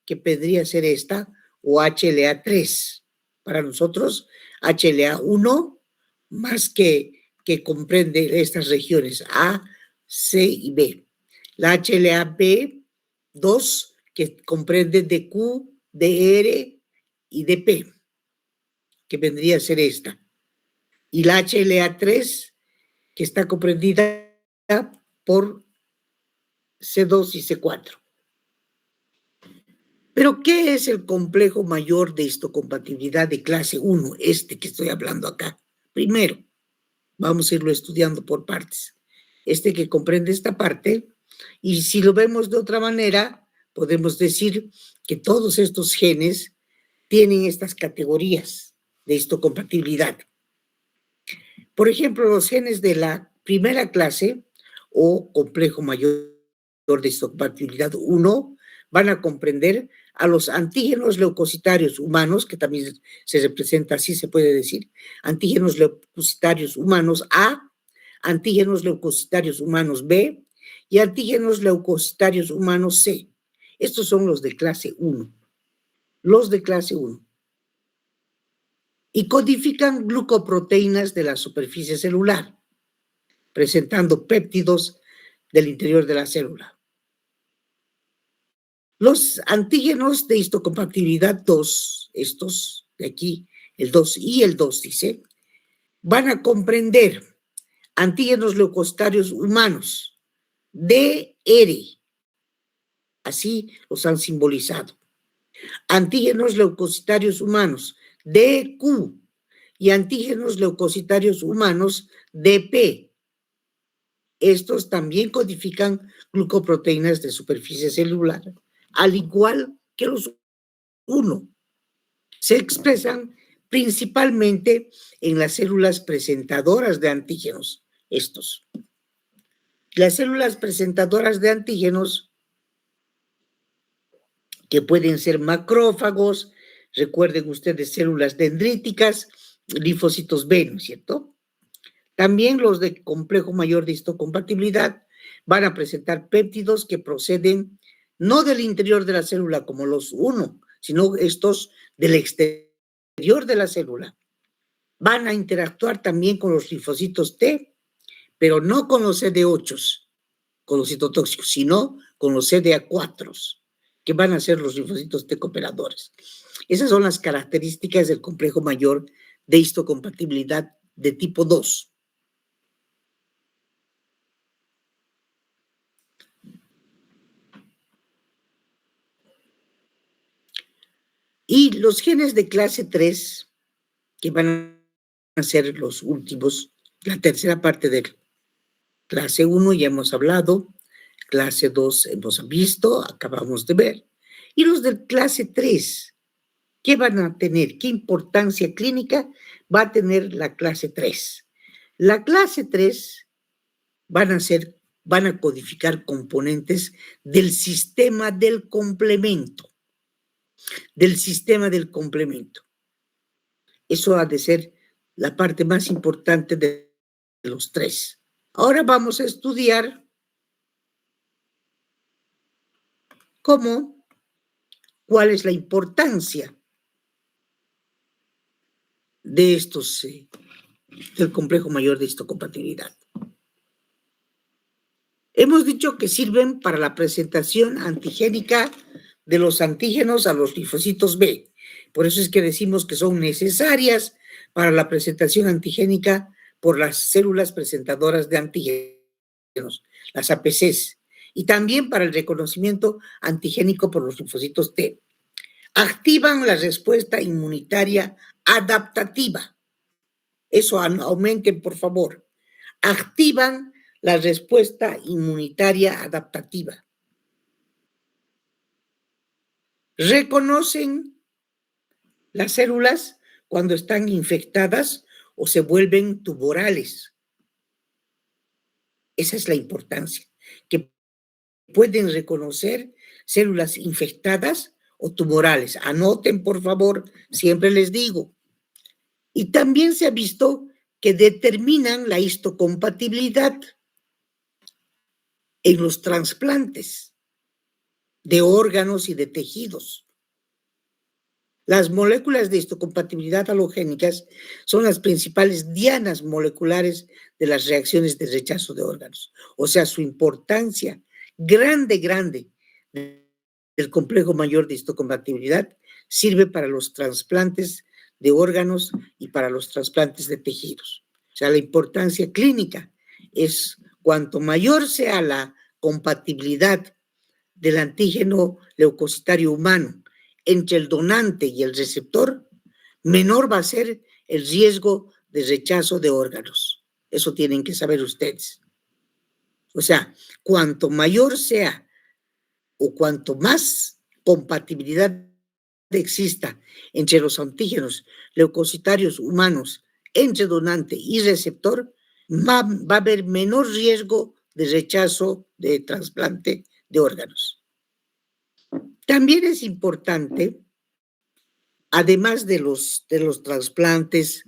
que podría ser esta, o HLA3. Para nosotros, HLA1 más que comprende estas regiones A, C y B. La HLA-B2 que comprende DQ, DR y DP, que vendría a ser esta. Y la HLA3 que está comprendida por C2 y C4. Pero, ¿qué es el complejo mayor de histocompatibilidad de clase 1? Este que estoy hablando acá. Primero, vamos a irlo estudiando por partes. Este que comprende esta parte, y si lo vemos de otra manera, podemos decir que todos estos genes tienen estas categorías de histocompatibilidad. Por ejemplo, los genes de la primera clase o complejo mayor de histocompatibilidad 1 van a comprender a los antígenos leucocitarios humanos, que también se representa así, se puede decir, antígenos leucocitarios humanos A, antígenos leucocitarios humanos B y antígenos leucocitarios humanos C. Estos son los de clase 1. Los de clase 1. Y codifican glucoproteínas de la superficie celular, presentando péptidos del interior de la célula. Los antígenos de histocompatibilidad 2, estos de aquí, el 2 y el 2, dice, van a comprender antígenos leucocitarios humanos, DR, así los han simbolizado. Antígenos leucocitarios humanos, DQ, y antígenos leucocitarios humanos, DP. Estos también codifican glucoproteínas de superficie celular, al igual que los 1. Se expresan principalmente en las células presentadoras de antígenos. Estos. Las células presentadoras de antígenos, que pueden ser macrófagos, recuerden ustedes células dendríticas, linfocitos B, ¿no es cierto? También los de complejo mayor de histocompatibilidad van a presentar péptidos que proceden no del interior de la célula como los 1, sino estos del exterior de la célula. Van a interactuar también con los linfocitos T, pero no con los CD8, con los citotóxicos, sino con los CD4, que van a ser los linfocitos T cooperadores. Esas son las características del complejo mayor de histocompatibilidad de tipo 2. Y los genes de clase 3, que van a ser los últimos, la tercera parte de clase 1 ya hemos hablado, clase 2 hemos visto, acabamos de ver, y los de clase 3, ¿qué van a tener? ¿Qué importancia clínica va a tener la clase 3? La clase 3 van a codificar componentes del sistema del complemento. Eso ha de ser la parte más importante de los 3. Ahora vamos a estudiar cuál es la importancia de estos, del complejo mayor de histocompatibilidad. Hemos dicho que sirven para la presentación antigénica de los antígenos a los linfocitos B. Por eso es que decimos que son necesarias para la presentación antigénica por las células presentadoras de antígenos, las APCs, y también para el reconocimiento antigénico por los linfocitos T. Activan la respuesta inmunitaria adaptativa. Eso aumenten, por favor. Activan la respuesta inmunitaria adaptativa. Reconocen las células cuando están infectadas o se vuelven tumorales. Esa es la importancia, que pueden reconocer células infectadas o tumorales. Anoten, por favor, siempre les digo. Y también se ha visto que determinan la histocompatibilidad en los trasplantes de órganos y de tejidos. Las moléculas de histocompatibilidad halogénicas son las principales dianas moleculares de las reacciones de rechazo de órganos. O sea, su importancia grande del complejo mayor de histocompatibilidad sirve para los trasplantes de órganos y para los trasplantes de tejidos. O sea, la importancia clínica es cuanto mayor sea la compatibilidad del antígeno leucocitario humano entre el donante y el receptor, menor va a ser el riesgo de rechazo de órganos. Eso tienen que saber ustedes. O sea, cuanto mayor sea o cuanto más compatibilidad exista entre los antígenos leucocitarios humanos, entre donante y receptor, va a haber menor riesgo de rechazo de trasplante de órganos. También es importante, además de los trasplantes,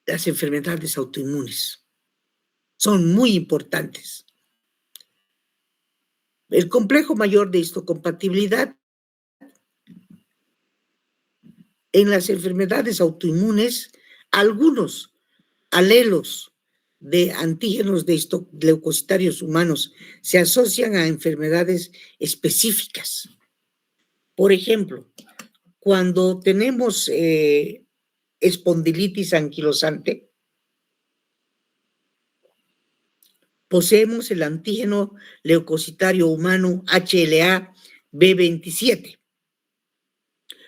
las enfermedades autoinmunes son muy importantes. El complejo mayor de histocompatibilidad en las enfermedades autoinmunes, algunos alelos de antígenos de leucocitarios humanos se asocian a enfermedades específicas. Por ejemplo, cuando tenemos espondilitis anquilosante, poseemos el antígeno leucocitario humano HLA-B27.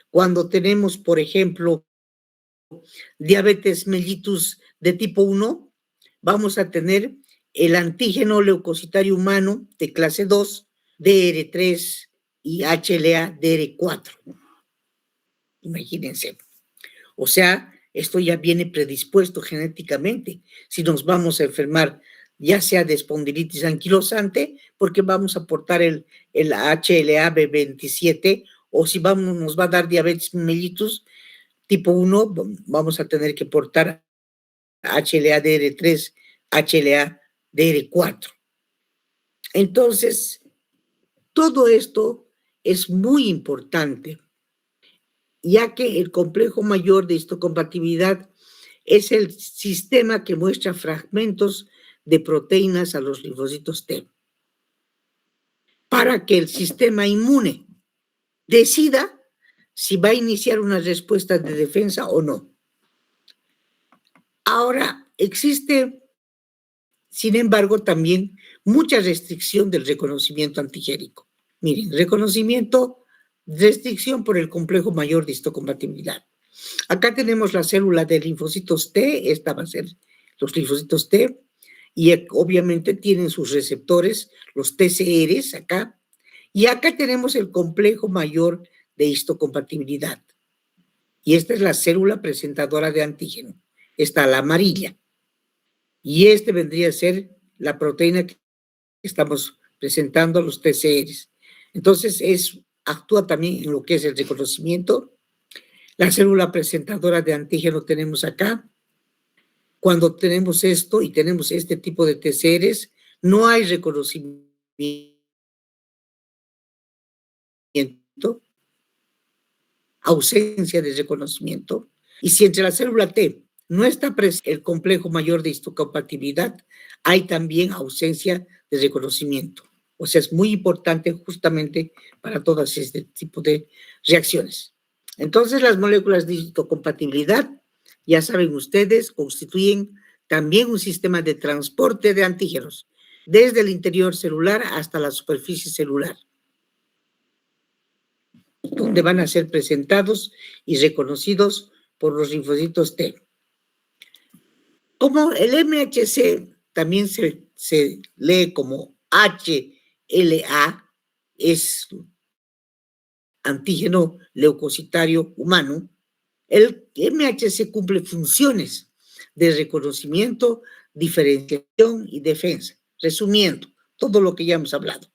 Cuando tenemos, por ejemplo, diabetes mellitus de tipo 1, vamos a tener el antígeno leucocitario humano de clase 2, DR3 y HLA-DR4. Imagínense. O sea, esto ya viene predispuesto genéticamente. Si nos vamos a enfermar, ya sea de espondilitis anquilosante, porque vamos a aportar el HLA-B27, o si nos va a dar diabetes mellitus tipo 1, vamos a tener que portar HLA-DR3, HLA-DR4. Entonces, todo esto es muy importante, ya que el complejo mayor de histocompatibilidad es el sistema que muestra fragmentos de proteínas a los linfocitos T, para que el sistema inmune decida si va a iniciar una respuesta de defensa o no. Ahora, existe, sin embargo, también mucha restricción del reconocimiento antigénico. Miren, restricción por el complejo mayor de histocompatibilidad. Acá tenemos la célula de linfocitos T, esta va a ser los linfocitos T, y obviamente tienen sus receptores, los TCRs acá, y acá tenemos el complejo mayor de histocompatibilidad. Y esta es la célula presentadora de antígeno, está la amarilla. Y este vendría a ser la proteína que estamos presentando, los TCRs. Entonces, actúa también en lo que es el reconocimiento. La célula presentadora de antígeno tenemos acá. Cuando tenemos esto y tenemos este tipo de TCRs, no hay reconocimiento, ausencia de reconocimiento. Y si entre la célula T no está presente el complejo mayor de histocompatibilidad, hay también ausencia de reconocimiento. O sea, es muy importante justamente para todas este tipo de reacciones. Entonces, las moléculas de histocompatibilidad, ya saben ustedes, constituyen también un sistema de transporte de antígenos, desde el interior celular hasta la superficie celular, donde van a ser presentados y reconocidos por los linfocitos T. Como el MHC también se lee como HLA, es antígeno leucocitario humano, el MHC cumple funciones de reconocimiento, diferenciación y defensa. Resumiendo, todo lo que ya hemos hablado.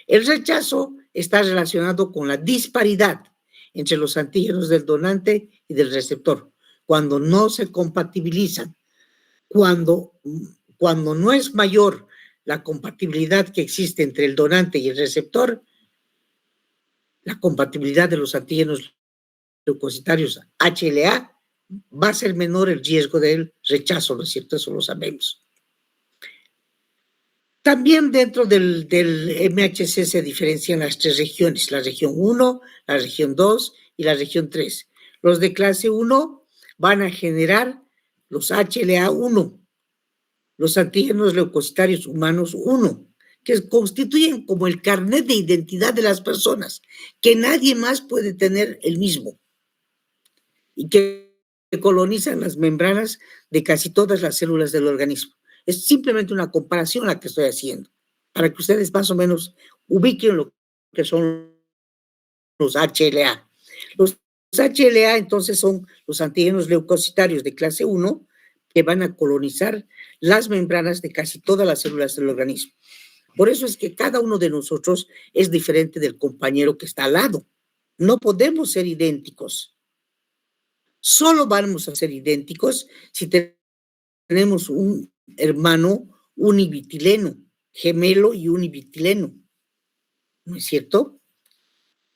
El rechazo está relacionado con la disparidad entre los antígenos del donante y del receptor, cuando no se compatibilizan, cuando no es mayor la compatibilidad que existe entre el donante y el receptor, la compatibilidad de los antígenos leucocitarios HLA, va a ser menor el riesgo del rechazo, ¿no es cierto? Eso lo sabemos. También dentro del MHC se diferencian las 3 regiones, la región 1, la región 2 y la región 3. Los de clase 1 van a generar los HLA-1, los antígenos leucocitarios humanos 1, que constituyen como el carnet de identidad de las personas, que nadie más puede tener el mismo, y que colonizan las membranas de casi todas las células del organismo. Es simplemente una comparación la que estoy haciendo, para que ustedes más o menos ubiquen lo que son los HLA. Los HLA entonces son los antígenos leucocitarios de clase 1 que van a colonizar las membranas de casi todas las células del organismo. Por eso es que cada uno de nosotros es diferente del compañero que está al lado. No podemos ser idénticos. Solo vamos a ser idénticos si tenemos un hermano univitileno, gemelo y univitileno, ¿no es cierto?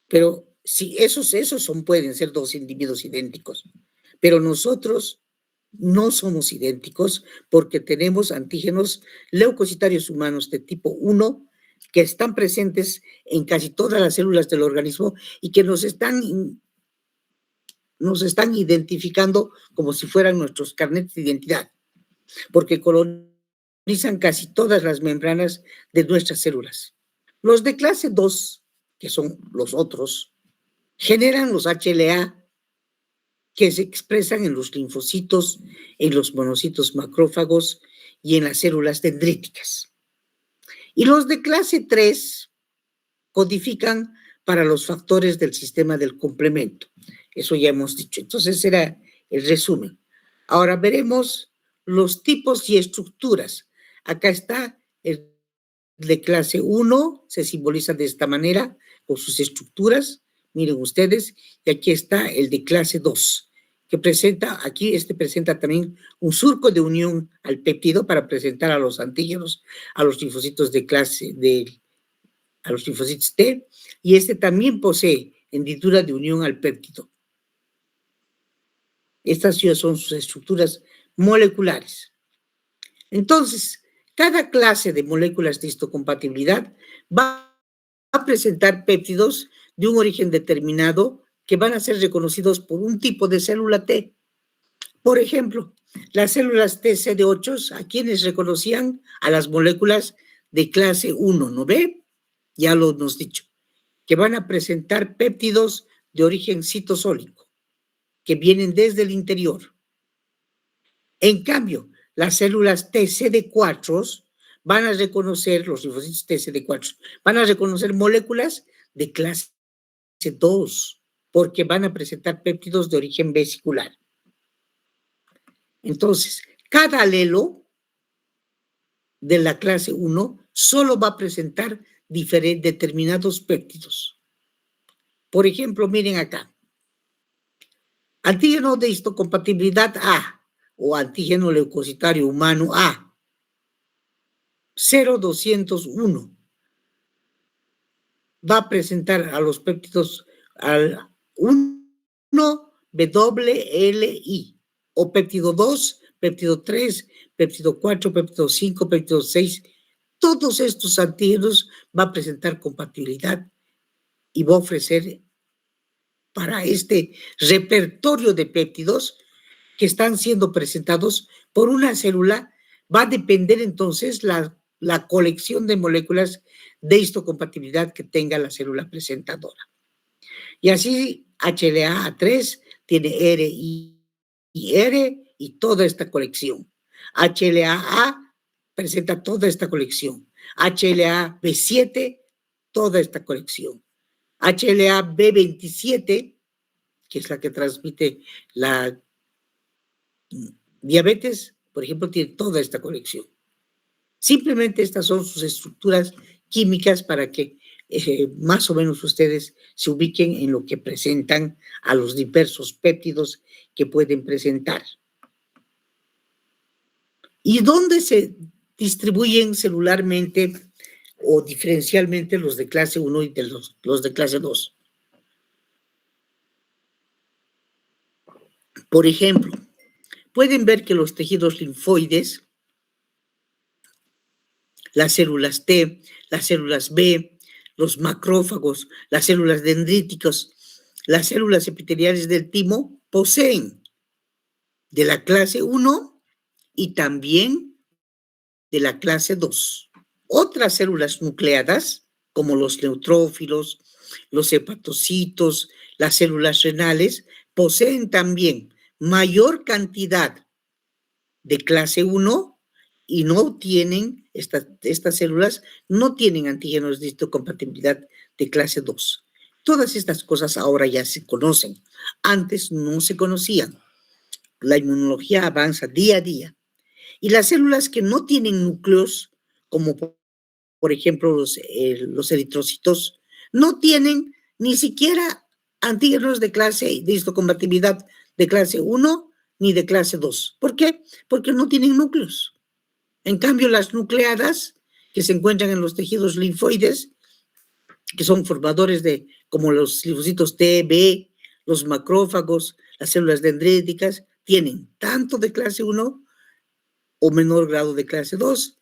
Pero sí, esos pueden ser dos individuos idénticos, pero nosotros no somos idénticos porque tenemos antígenos leucocitarios humanos de tipo 1 que están presentes en casi todas las células del organismo y que nos están identificando como si fueran nuestros carnets de identidad, porque colonizan casi todas las membranas de nuestras células. Los de clase 2, que son los otros, generan los HLA que se expresan en los linfocitos, en los monocitos macrófagos y en las células dendríticas. Y los de clase 3 codifican para los factores del sistema del complemento. Eso ya hemos dicho. Entonces era el resumen. Ahora veremos los tipos y estructuras. Acá está el de clase 1, se simboliza de esta manera con sus estructuras. Miren ustedes, y aquí está el de clase 2, que presenta, aquí presenta también un surco de unión al péptido para presentar a los antígenos, a los linfocitos a los linfocitos T, y también posee hendidura de unión al péptido. Estas ya son sus estructuras moleculares. Entonces, cada clase de moléculas de histocompatibilidad va a presentar péptidos de un origen determinado que van a ser reconocidos por un tipo de célula T. Por ejemplo, las células TCD8, a quienes reconocían a las moléculas de clase 1, ¿no ve? Ya lo hemos dicho, que van a presentar péptidos de origen citosólico, que vienen desde el interior. En cambio, las células TCD4 van a reconocer, los linfocitos TCD4, van a reconocer moléculas de clase 2, porque van a presentar péptidos de origen vesicular. Entonces, cada alelo de la clase 1 solo va a presentar determinados péptidos. Por ejemplo, miren acá. Antígeno de histocompatibilidad A o antígeno leucocitario humano A, 0201, va a presentar a los péptidos al 1WLI, o péptido 2, péptido 3, péptido 4, péptido 5, péptido 6. Todos estos antígenos van a presentar compatibilidad y va a ofrecer para este repertorio de péptidos que están siendo presentados por una célula. Va a depender entonces la colección de moléculas de histocompatibilidad que tenga la célula presentadora. Y así HLA-A3 tiene R y R y toda esta colección. HLA-A presenta toda esta colección. HLA-B7, toda esta colección. HLA-B27, que es la que transmite la diabetes, por ejemplo, tiene toda esta colección. Simplemente estas son sus estructuras químicas para que más o menos ustedes se ubiquen en lo que presentan a los diversos péptidos que pueden presentar. ¿Y dónde se distribuyen celularmente o diferencialmente los de clase 1 y los de clase 2. Por ejemplo, pueden ver que los tejidos linfoides, las células T, las células B, los macrófagos, las células dendríticas, las células epiteliales del timo poseen de la clase 1 y también de la clase 2. Otras células nucleadas, como los neutrófilos, los hepatocitos, las células renales, poseen también mayor cantidad de clase 1 y no tienen, estas células no tienen antígenos de histocompatibilidad de clase 2. Todas estas cosas ahora ya se conocen. Antes no se conocían. La inmunología avanza día a día. Y las células que no tienen núcleos, como por ejemplo los eritrocitos, no tienen ni siquiera antígenos de histocompatibilidad de clase 1 ni de clase 2. ¿Por qué? Porque no tienen núcleos. En cambio, las nucleadas, que se encuentran en los tejidos linfoides, que son formadores como los linfocitos T, B, los macrófagos, las células dendríticas, tienen tanto de clase 1 o menor grado de clase 2,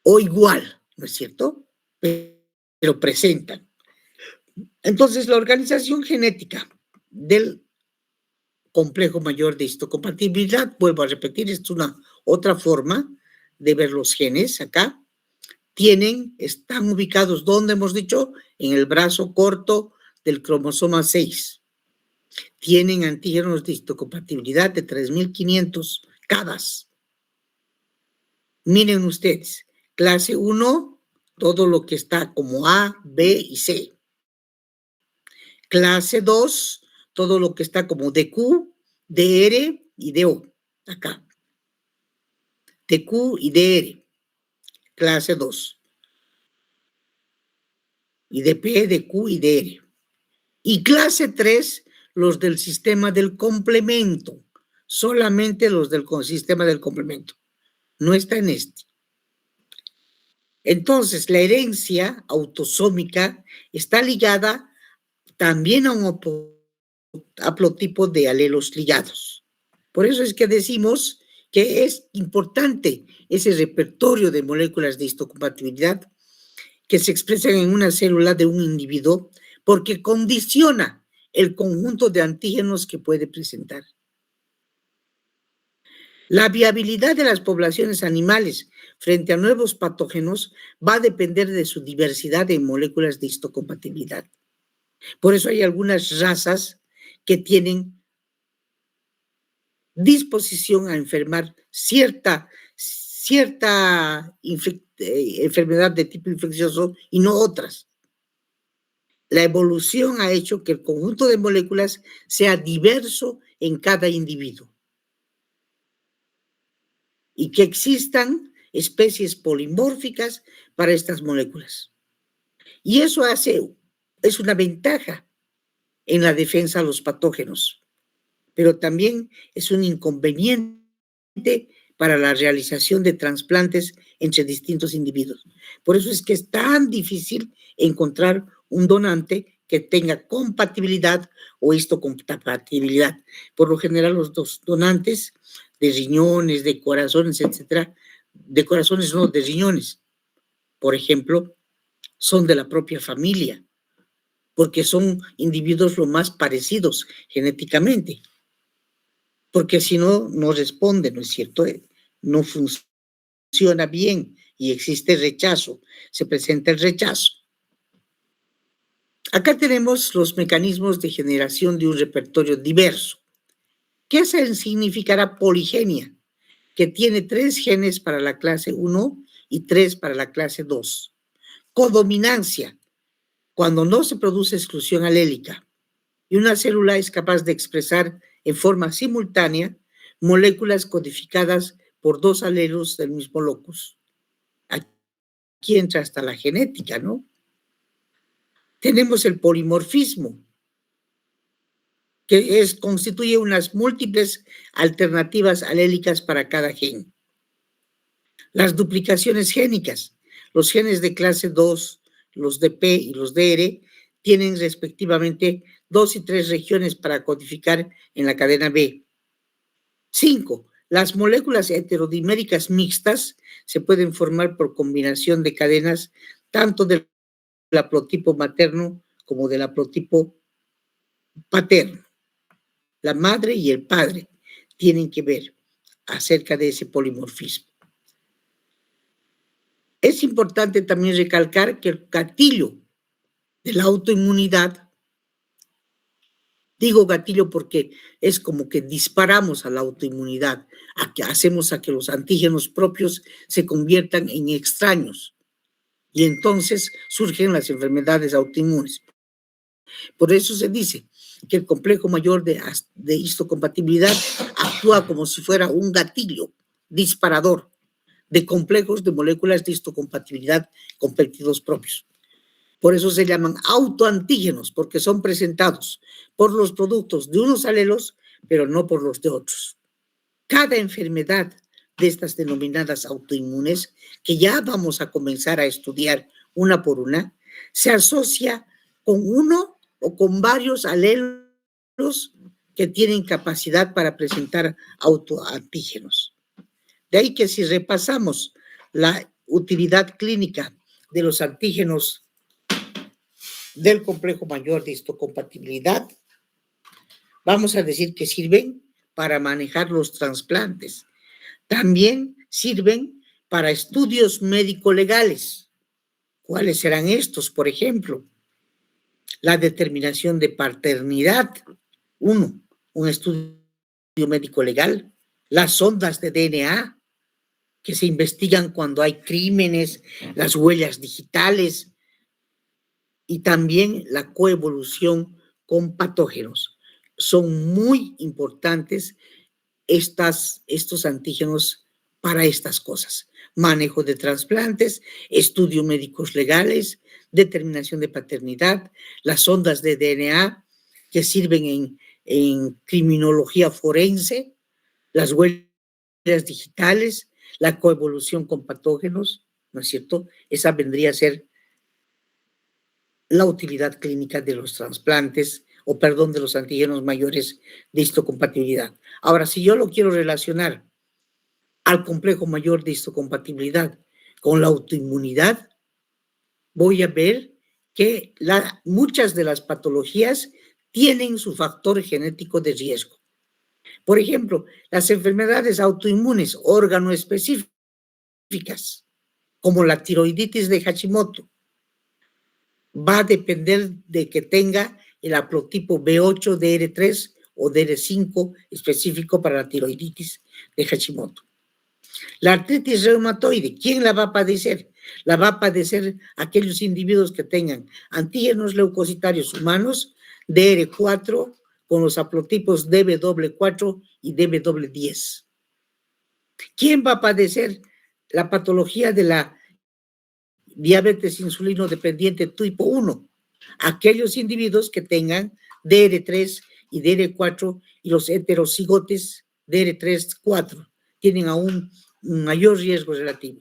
o igual, ¿no es cierto? Pero presentan. Entonces, la organización genética del complejo mayor de histocompatibilidad, vuelvo a repetir, es una otra forma de ver los genes acá. Están ubicados, ¿dónde hemos dicho? En el brazo corto del cromosoma 6. Tienen antígenos de histocompatibilidad de 3.500 CADAS. Miren ustedes, clase 1, todo lo que está como A, B y C. Clase 2, todo lo que está como DQ, DR y DO, acá. DQ y DR, clase 2. Y DP, DQ y DR. Y clase 3, los del sistema del complemento. Solamente los del sistema del complemento. No está en este. Entonces, la herencia autosómica está ligada también a un haplotipo de alelos ligados. Por eso es que decimos que es importante ese repertorio de moléculas de histocompatibilidad que se expresan en una célula de un individuo porque condiciona el conjunto de antígenos que puede presentar. La viabilidad de las poblaciones animales frente a nuevos patógenos va a depender de su diversidad de moléculas de histocompatibilidad. Por eso hay algunas razas que tienen disposición a enfermar cierta enfermedad de tipo infeccioso y no otras. La evolución ha hecho que el conjunto de moléculas sea diverso en cada individuo y que existan especies polimórficas para estas moléculas. Y eso es una ventaja en la defensa a los patógenos, pero también es un inconveniente para la realización de trasplantes entre distintos individuos. Por eso es que es tan difícil encontrar un donante que tenga compatibilidad o histocompatibilidad. Por lo general, los dos donantes de riñones, de corazones, etcétera, de corazones no, de riñones, por ejemplo, son de la propia familia, porque son individuos lo más parecidos genéticamente. Porque si no, no responde, ¿no es cierto? No funciona bien y existe rechazo, se presenta el rechazo. Acá tenemos los mecanismos de generación de un repertorio diverso. ¿Qué significará poligenia? Que tiene 3 genes para la clase 1 y 3 para la clase 2. Codominancia, cuando no se produce exclusión alélica y una célula es capaz de expresar en forma simultánea moléculas codificadas por 2 alelos del mismo locus. Aquí entra hasta la genética, ¿no? Tenemos el polimorfismo, que constituye unas múltiples alternativas alélicas para cada gen. Las duplicaciones génicas. Los genes de clase 2, los de P y los de R, tienen respectivamente 2 y 3 regiones para codificar en la cadena B. 5. Las moléculas heterodiméricas mixtas se pueden formar por combinación de cadenas tanto del haplotipo materno como del haplotipo paterno. La madre y el padre tienen que ver acerca de ese polimorfismo. Es importante también recalcar que el gatillo de la autoinmunidad, digo gatillo porque es como que disparamos a la autoinmunidad, hacemos a que los antígenos propios se conviertan en extraños y entonces surgen las enfermedades autoinmunes. Por eso se dice que el complejo mayor de histocompatibilidad actúa como si fuera un gatillo disparador de complejos de moléculas de histocompatibilidad con péptidos propios. Por eso se llaman autoantígenos, porque son presentados por los productos de unos alelos, pero no por los de otros. Cada enfermedad de estas denominadas autoinmunes, que ya vamos a comenzar a estudiar una por una, se asocia con uno o con varios alelos que tienen capacidad para presentar autoantígenos. De ahí que si repasamos la utilidad clínica de los antígenos del complejo mayor de histocompatibilidad, vamos a decir que sirven para manejar los trasplantes. También sirven para estudios médico-legales. ¿Cuáles serán estos? Por ejemplo, la determinación de paternidad. Un estudio médico-legal. Las sondas de DNA que se investigan cuando hay crímenes, las huellas digitales y también la coevolución con patógenos. Son muy importantes estos antígenos para estas cosas. Manejo de trasplantes, estudios médicos legales, determinación de paternidad, las ondas de DNA que sirven en criminología forense, las huellas digitales, la coevolución con patógenos, ¿no es cierto? Esa vendría a ser la utilidad clínica de los trasplantes, de los antígenos mayores de histocompatibilidad. Ahora, si yo lo quiero relacionar al complejo mayor de histocompatibilidad con la autoinmunidad, voy a ver que muchas de las patologías tienen su factor genético de riesgo. Por ejemplo, las enfermedades autoinmunes órganoespecíficas, como la tiroiditis de Hashimoto, va a depender de que tenga el haplotipo B8, DR3 o DR5 específico para la tiroiditis de Hashimoto. La artritis reumatoide, ¿quién la va a padecer? La va a padecer aquellos individuos que tengan antígenos leucocitarios humanos DR4 con los haplotipos DB4 y DB10. ¿Quién va a padecer la patología de la diabetes insulino dependiente tipo 1? Aquellos individuos que tengan DR3 y DR4 y los heterocigotes DR3-4 tienen aún un mayor riesgo relativo.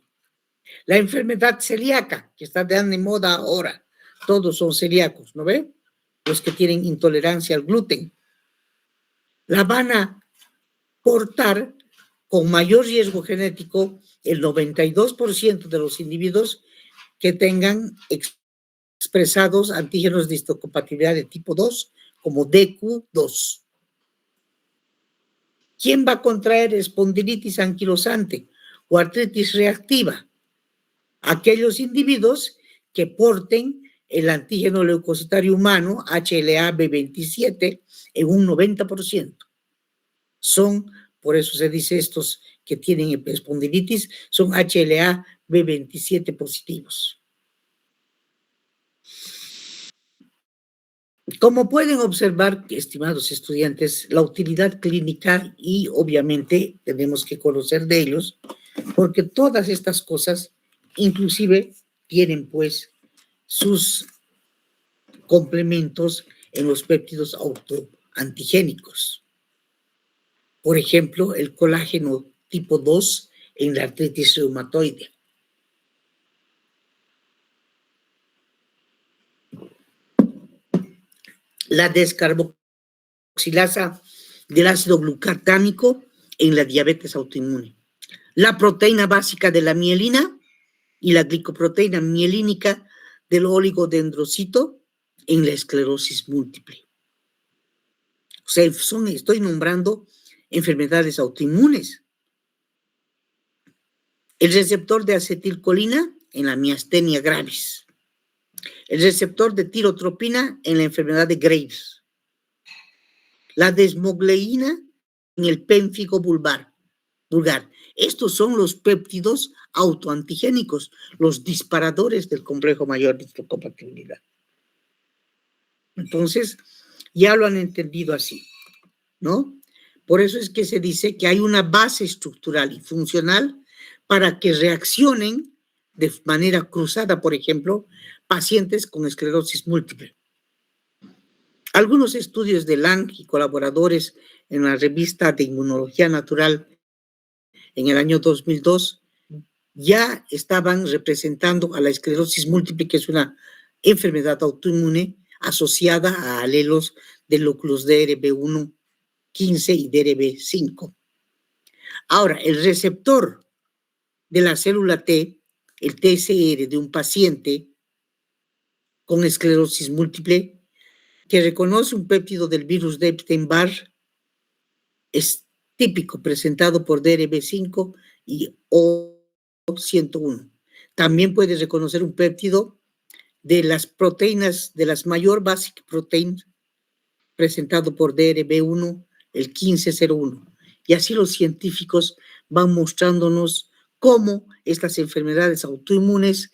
La enfermedad celíaca, que está de moda ahora, todos son celíacos, ¿no ve? Los que tienen intolerancia al gluten. La van a portar con mayor riesgo genético el 92% de los individuos que tengan expresados antígenos de histocompatibilidad de tipo 2 como DQ2. ¿Quién va a contraer espondilitis anquilosante o artritis reactiva? Aquellos individuos que porten el antígeno leucocitario humano HLA-B27 en un 90%. Por eso se dice estos que tienen espondilitis, son HLA-B27 positivos. Como pueden observar, estimados estudiantes, la utilidad clínica y obviamente tenemos que conocer de ellos, porque todas estas cosas inclusive tienen pues sus complementos en los péptidos autoantigénicos. Por ejemplo, el colágeno tipo 2 en la artritis reumatoide. La descarboxilasa del ácido glucatámico en la diabetes autoinmune. La proteína básica de la mielina y la glicoproteína mielínica del oligodendrocito en la esclerosis múltiple. O sea, estoy nombrando enfermedades autoinmunes. El receptor de acetilcolina en la miastenia gravis. El receptor de tirotropina en la enfermedad de Graves. La desmogleína en el pénfigo vulgar. Estos son los péptidos autoantigénicos, los disparadores del complejo mayor de histocompatibilidad. Entonces, ya lo han entendido así, ¿no? Por eso es que se dice que hay una base estructural y funcional para que reaccionen de manera cruzada, por ejemplo, pacientes con esclerosis múltiple. Algunos estudios de Lang y colaboradores en la revista de Inmunología Natural en el año 2002 ya estaban representando a la esclerosis múltiple, que es una enfermedad autoinmune asociada a alelos de lóculos DRB1, 15 y DRB5. Ahora, el receptor de la célula T, el TSR de un paciente con esclerosis múltiple, que reconoce un péptido del virus de Epstein-Barr, es típico, presentado por DRB5 y O101. También puede reconocer un péptido de las proteínas, de las mayor basic protein, presentado por DRB1, el 1501. Y así los científicos van mostrándonos cómo estas enfermedades autoinmunes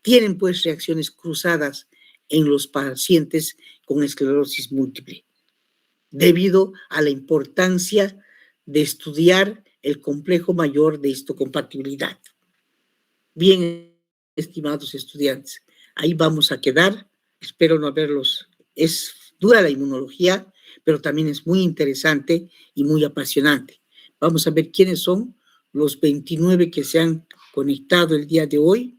tienen pues reacciones cruzadas en los pacientes con esclerosis múltiple, debido a la importancia de estudiar el complejo mayor de histocompatibilidad. Bien, estimados estudiantes, ahí vamos a quedar. Espero no haberlos. Es dura la inmunología, pero también es muy interesante y muy apasionante. Vamos a ver quiénes son los 29 que se han conectado el día de hoy.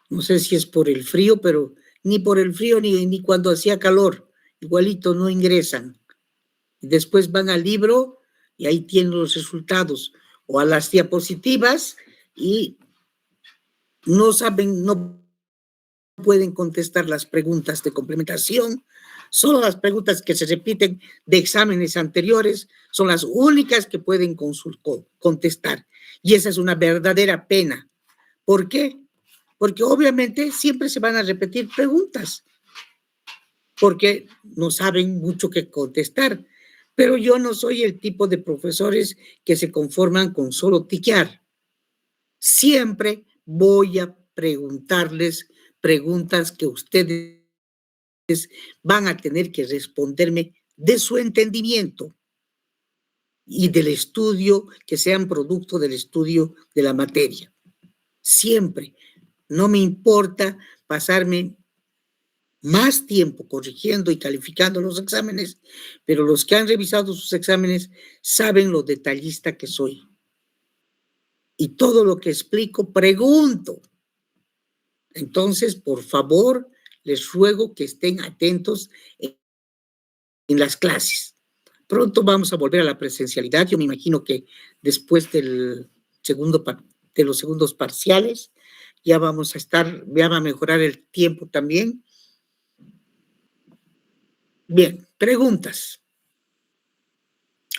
No sé si es por el frío, pero ni por el frío ni cuando hacía calor. Igualito no ingresan. Después van al libro y ahí tienen los resultados, o a las diapositivas, y no saben, no pueden contestar las preguntas de complementación. Solo las preguntas que se repiten de exámenes anteriores son las únicas que pueden contestar. Y esa es una verdadera pena. ¿Por qué? Porque obviamente siempre se van a repetir preguntas, porque no saben mucho qué contestar. Pero yo no soy el tipo de profesores que se conforman con solo tiquear. Siempre voy a preguntarles preguntas que ustedes van a tener que responderme de su entendimiento y del estudio, que sean producto del estudio de la materia. Siempre. No me importa pasarme más tiempo corrigiendo y calificando los exámenes, pero los que han revisado sus exámenes saben lo detallista que soy. Y todo lo que explico, pregunto. Entonces, por favor, les ruego que estén atentos en las clases. Pronto vamos a volver a la presencialidad. Yo me imagino que después de los segundos parciales, ya va a mejorar el tiempo también. Bien, preguntas.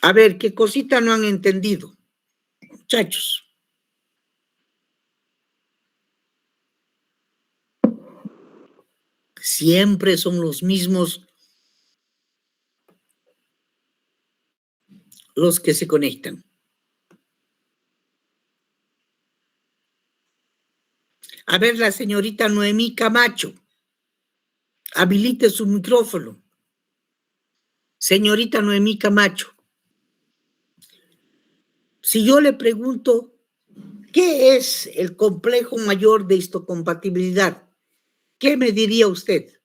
A ver, ¿qué cosita no han entendido, muchachos? Siempre son los mismos los que se conectan. A ver, la señorita Noemí Camacho, habilite su micrófono. Señorita Noemí Camacho, si yo le pregunto, ¿qué es el complejo mayor de histocompatibilidad? ¿Qué me diría usted?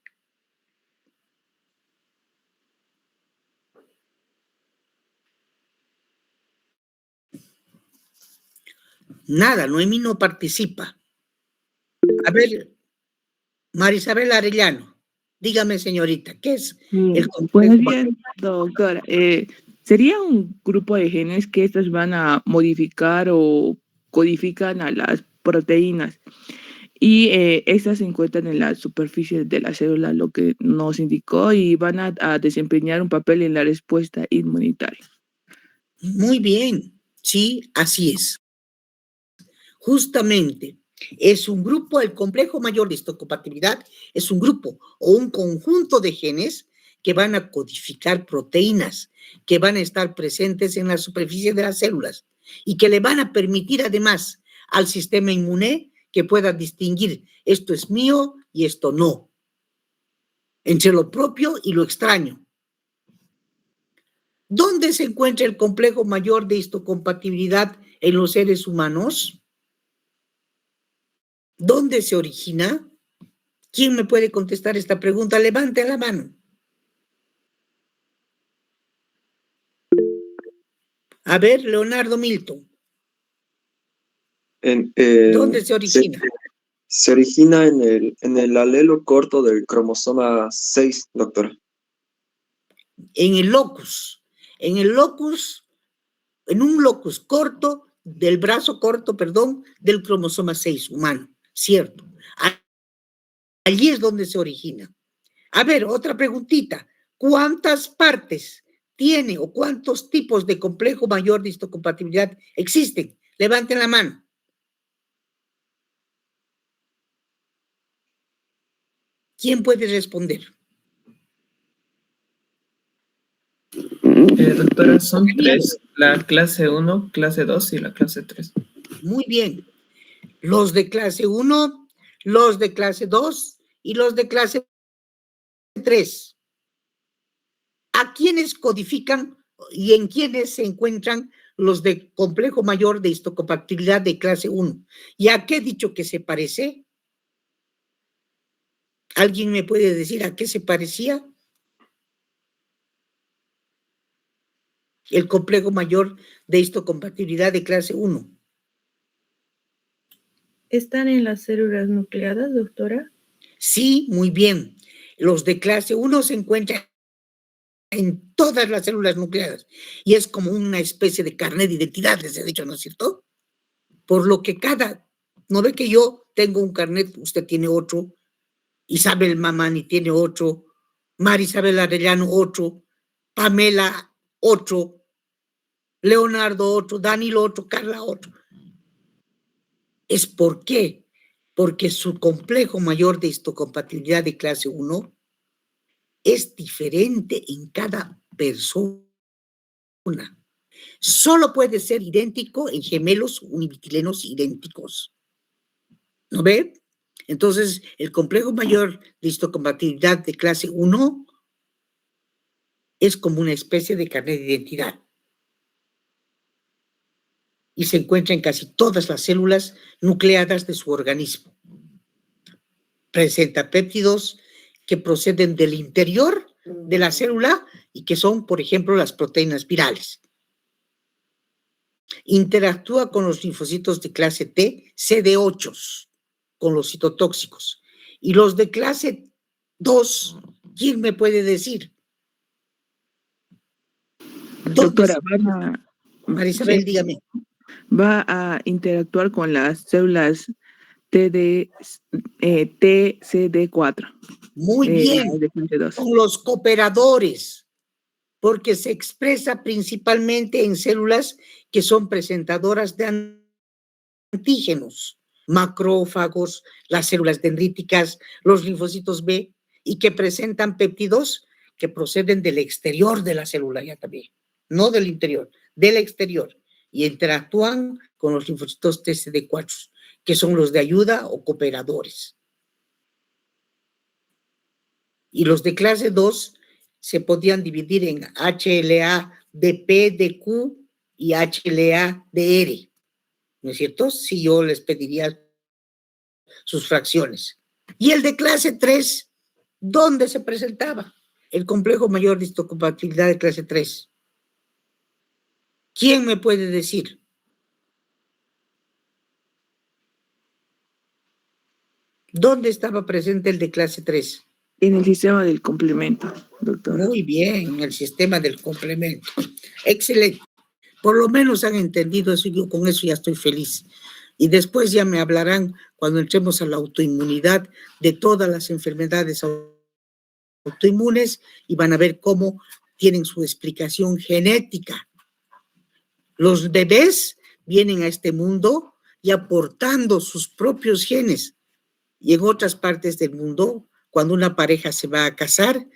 Nada, Noemí no participa. A ver, Marisabel Arellano, dígame, señorita, ¿qué es el complejo? Buenos días, doctora. Sería un grupo de genes que estos van a modificar o codifican a las proteínas y estas se encuentran en la superficie de la célula, lo que nos indicó, y van a desempeñar un papel en la respuesta inmunitaria. Muy bien, sí, así es. Justamente, es un grupo, el complejo mayor de histocompatibilidad es un grupo o un conjunto de genes que van a codificar proteínas, que van a estar presentes en la superficie de las células y que le van a permitir además al sistema inmune que pueda distinguir esto es mío y esto no, entre lo propio y lo extraño. ¿Dónde se encuentra el complejo mayor de histocompatibilidad en los seres humanos? ¿Dónde se origina? ¿Quién me puede contestar esta pregunta? Levante la mano. A ver, Leonardo Milton. ¿Dónde se origina? Se origina en el alelo corto del cromosoma 6, doctora. En el locus. En el locus, en un locus corto, del brazo corto, perdón, del cromosoma 6 humano. Cierto. Allí es donde se origina. A ver, otra preguntita. ¿Cuántas partes tiene o cuántos tipos de complejo mayor de histocompatibilidad existen? Levanten la mano. ¿Quién puede responder? Doctora, son 3, la clase 1, clase 2 y la clase 3. Muy bien. Los de clase 1, los de clase 2 y los de clase 3. ¿A quiénes codifican y en quiénes se encuentran los de complejo mayor de histocompatibilidad de clase 1? ¿Y a qué he dicho que se parece? ¿Alguien me puede decir a qué se parecía? El complejo mayor de histocompatibilidad de clase 1. ¿Están en las células nucleadas, doctora? Sí, muy bien. Los de clase 1 se encuentran en todas las células nucleadas y es como una especie de carnet de identidad, les he dicho, ¿no es cierto? Por lo que no ve que yo tengo un carnet, usted tiene otro, Isabel Mamani tiene otro, Marisabel Arellano otro, Pamela otro, Leonardo otro, Danilo otro, Carla otro. ¿Es por qué? Porque su complejo mayor de histocompatibilidad de clase 1 es diferente en cada persona. Solo puede ser idéntico en gemelos univitilinos idénticos. ¿No ve? Entonces, el complejo mayor de histocompatibilidad de clase 1 es como una especie de carnet de identidad. Y se encuentra en casi todas las células nucleadas de su organismo. Presenta péptidos que proceden del interior de la célula y que son, por ejemplo, las proteínas virales. Interactúa con los linfocitos de clase T, CD8, con los citotóxicos. Y los de clase 2, ¿quién me puede decir? Doctora, Marisabel, dígame. Va a interactuar con las células TCD4. Muy bien, con los cooperadores, porque se expresa principalmente en células que son presentadoras de antígenos, macrófagos, las células dendríticas, los linfocitos B, y que presentan péptidos que proceden del exterior de la célula ya también, no del interior, del exterior, y interactúan con los linfocitos TCD4, que son los de ayuda o cooperadores. Y los de clase 2 se podían dividir en HLA-DP, DQ y HLA-DR. ¿No es cierto? Si yo les pediría sus fracciones. Y el de clase 3, ¿dónde se presentaba? El complejo mayor de histocompatibilidad de clase 3. ¿Quién me puede decir? ¿Dónde estaba presente el de clase 3? En el sistema del complemento, doctora. Muy bien, el sistema del complemento. Excelente. Por lo menos han entendido eso y yo con eso ya estoy feliz. Y después ya me hablarán cuando entremos a la autoinmunidad de todas las enfermedades autoinmunes y van a ver cómo tienen su explicación genética. Los bebés vienen a este mundo y aportando sus propios genes. Y en otras partes del mundo, cuando una pareja se va a casar,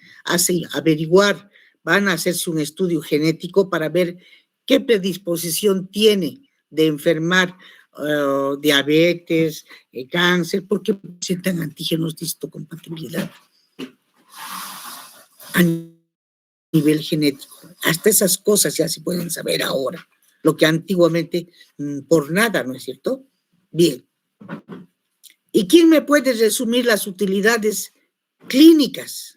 van a hacerse un estudio genético para ver qué predisposición tiene de enfermar diabetes, cáncer, porque presentan antígenos de histocompatibilidad a nivel genético. Hasta esas cosas ya se pueden saber ahora, lo que antiguamente por nada, ¿no es cierto? Bien. ¿Y quién me puede resumir las utilidades clínicas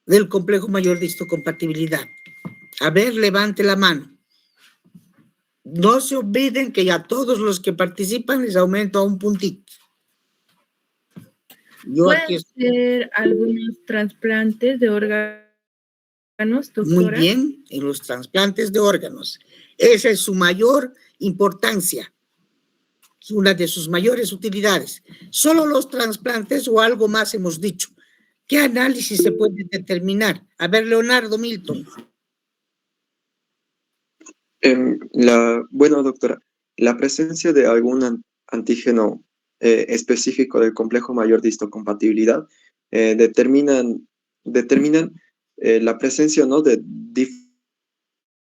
del complejo mayor de histocompatibilidad? A ver, levante la mano. No se olviden que a todos los que participan les aumento a un puntito. ¿Pueden ser algunos trasplantes de órganos, doctora? Muy bien, en los trasplantes de órganos. Esa es su mayor importancia. Es una de sus mayores utilidades. Solo los trasplantes o algo más hemos dicho. ¿Qué análisis se puede determinar? A ver, Leonardo Milton. Bueno, doctora, la presencia de algún antígeno específico del complejo mayor de histocompatibilidad determinan la presencia, ¿no?, de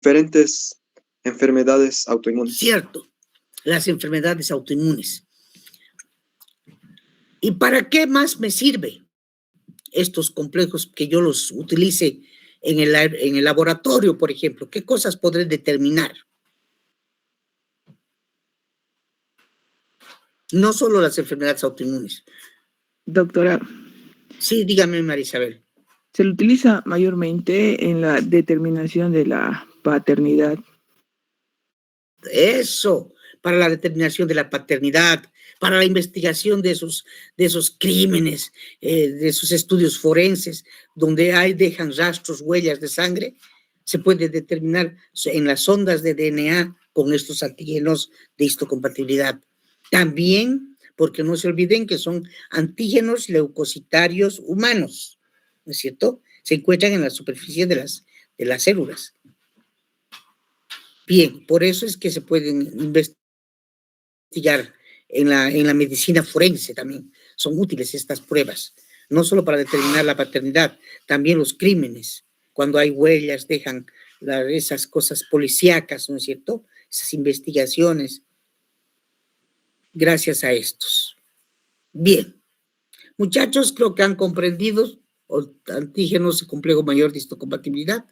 diferentes enfermedades autoinmunes. Cierto, las enfermedades autoinmunes. ¿Y para qué más me sirve estos complejos que yo los utilice en el laboratorio, por ejemplo? ¿Qué cosas podré determinar? No solo las enfermedades autoinmunes. Doctora. Sí, dígame, María Isabel. Se lo utiliza mayormente en la determinación de la paternidad. Eso, para la determinación de la paternidad, para la investigación de esos crímenes, de esos estudios forenses, donde dejan rastros, huellas de sangre, se puede determinar en las ondas de DNA con estos antígenos de histocompatibilidad. También, porque no se olviden que son antígenos leucocitarios humanos, ¿no es cierto? Se encuentran en la superficie de las células. Bien, por eso es que se pueden investigar en la medicina forense también. Son útiles estas pruebas, no solo para determinar la paternidad, también los crímenes. Cuando hay huellas, dejan esas cosas policíacas, ¿no es cierto? Esas investigaciones, gracias a estos. Bien, muchachos, creo que han comprendido antígenos y complejo mayor de histocompatibilidad.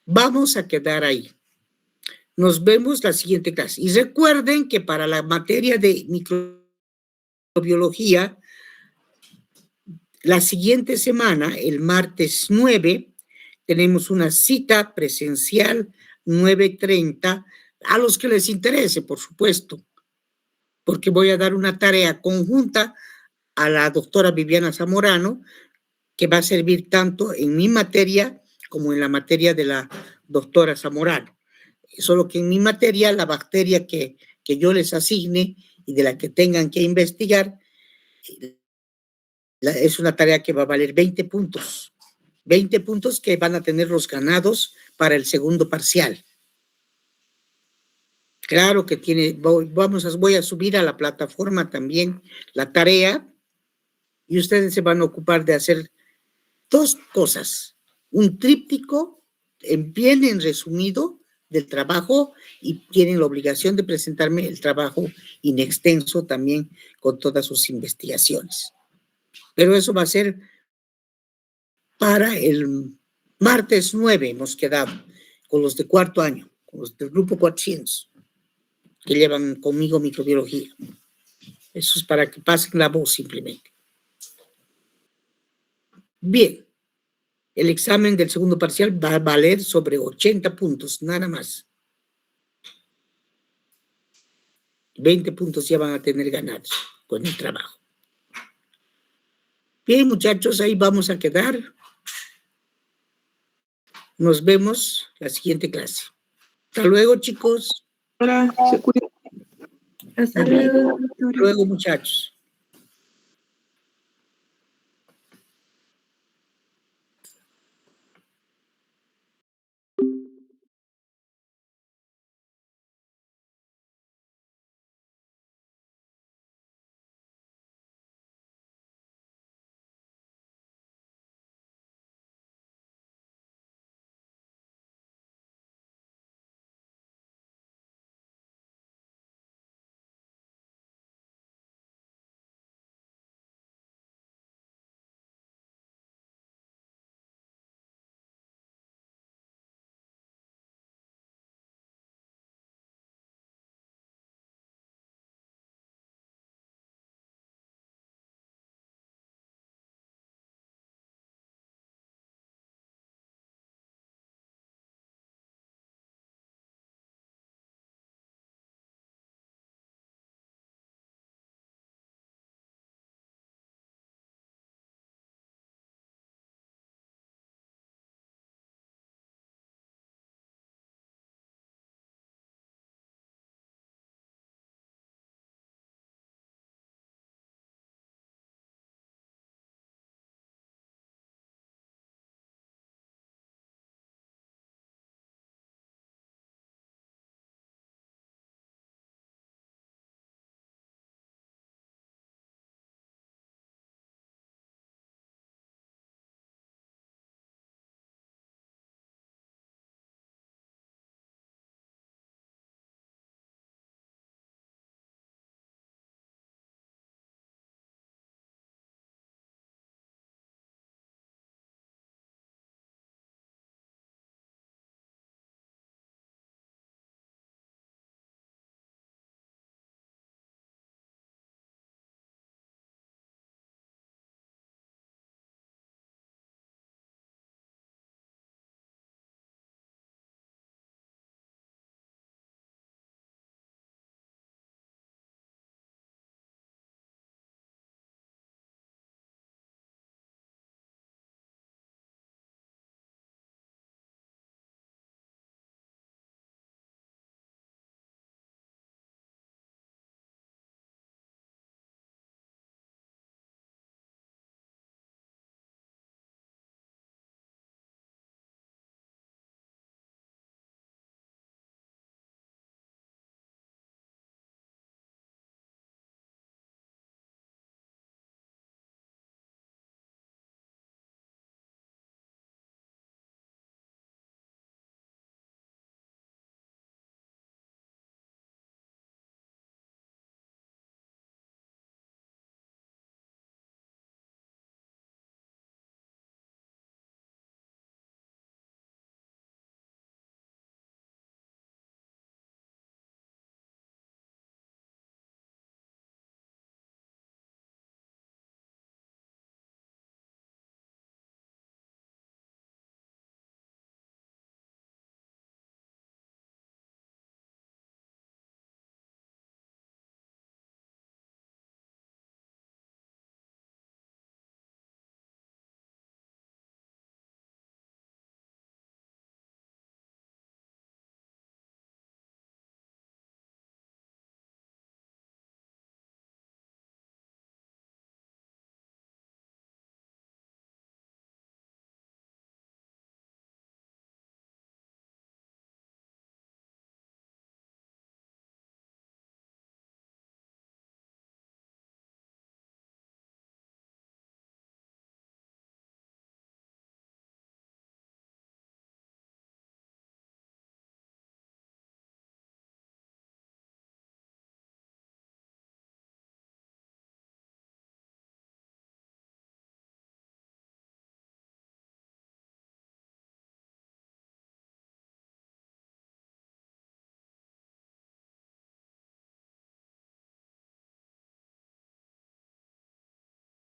Vamos a quedar ahí. Nos vemos la siguiente clase. Y recuerden que para la materia de microbiología, la siguiente semana, el martes 9, tenemos una cita presencial 9:30, a los que les interese, por supuesto, porque voy a dar una tarea conjunta a la doctora Viviana Zamorano, que va a servir tanto en mi materia como en la materia de la doctora Zamorano. Solo que en mi materia, la bacteria que yo les asigne y de la que tengan que investigar, es una tarea que va a valer 20 puntos. 20 puntos que van a tener los ganados para el segundo parcial. Claro que voy a subir a la plataforma también la tarea y ustedes se van a ocupar de hacer dos cosas. Un tríptico bien en resumido del trabajo y tienen la obligación de presentarme el trabajo in extenso también con todas sus investigaciones. Pero eso va a ser para el martes 9, hemos quedado con los de cuarto año, con los del grupo 400, que llevan conmigo microbiología. Eso es para que pasen la voz simplemente. Bien, el examen del segundo parcial va a valer sobre 80 puntos, nada más. 20 puntos ya van a tener ganados con el trabajo. Bien, muchachos, ahí vamos a quedar. Nos vemos la siguiente clase. Hasta luego, chicos. Ahora se cuida. Hasta luego. Hasta luego, muchachos.